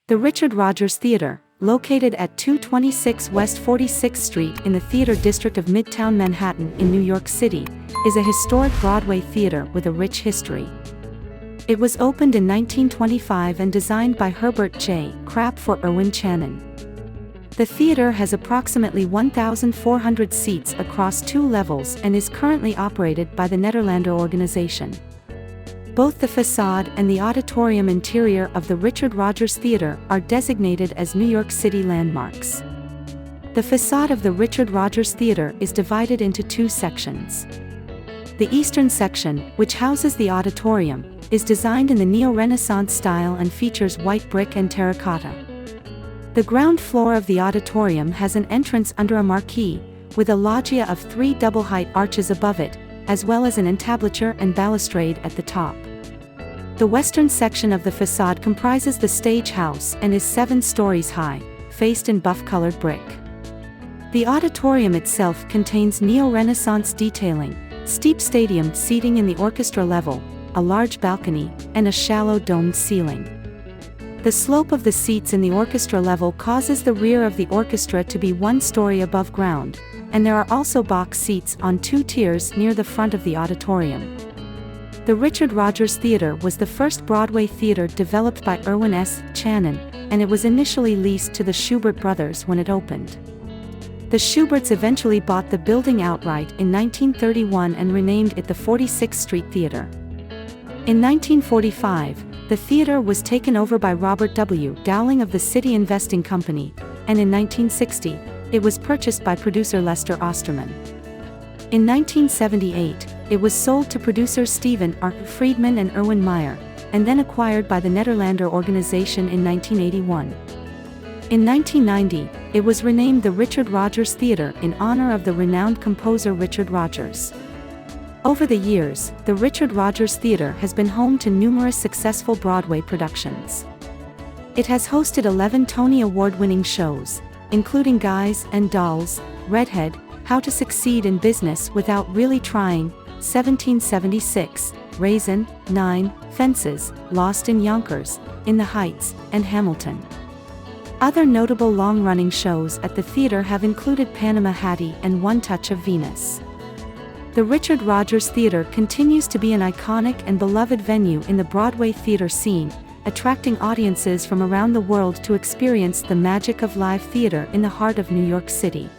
The Richard Rodgers Theatre, located at 226 West 46th Street in the Theater District of Midtown Manhattan in New York City, is a historic Broadway theater with a rich history. It was opened in 1925 and designed by Herbert J. Krapp for Irwin Chanin. The theater has approximately 1,400 seats across 2 levels and is currently operated by the Nederlander Organization. Both the facade and the auditorium interior of the Richard Rodgers Theatre are designated as New York City landmarks. The facade of the Richard Rodgers Theatre is divided into 2 sections. The eastern section, which houses the auditorium, is designed in the Neo-Renaissance style and features white brick and terracotta. The ground floor of the auditorium has an entrance under a marquee, with a loggia of 3 double-height arches above it, as well as an entablature and balustrade at the top. The western section of the facade comprises the stage house and is 7 stories high, faced in buff-colored brick. The auditorium itself contains neo-Renaissance detailing, steep stadium seating in the orchestra level, a large balcony, and a shallow domed ceiling. The slope of the seats in the orchestra level causes the rear of the orchestra to be 1 story above ground, and there are also box seats on 2 tiers near the front of the auditorium. The Richard Rodgers Theatre was the first Broadway theatre developed by Irwin Chanin, and it was initially leased to the Schubert brothers when it opened. The Schuberts eventually bought the building outright in 1931 and renamed it the 46th Street Theatre. In 1945, the theatre was taken over by Robert W. Dowling of the City Investing Company, and in 1960, it was purchased by producer Lester Osterman. In 1978, it was sold to producers Stephen R. Friedman and Erwin Meyer, and then acquired by the Nederlander Organization in 1981. In 1990, it was renamed the Richard Rodgers Theatre in honor of the renowned composer Richard Rodgers. Over the years, the Richard Rodgers Theatre has been home to numerous successful Broadway productions. It has hosted 11 Tony Award-winning shows, including Guys and Dolls, Redhead, How to Succeed in Business Without Really Trying, 1776, Raisin, 9, Fences, Lost in Yonkers, In the Heights, and Hamilton. Other notable long-running shows at the theater have included Panama Hattie and One Touch of Venus. The Richard Rodgers Theatre continues to be an iconic and beloved venue in the Broadway theater scene, attracting audiences from around the world to experience the magic of live theater in the heart of New York City.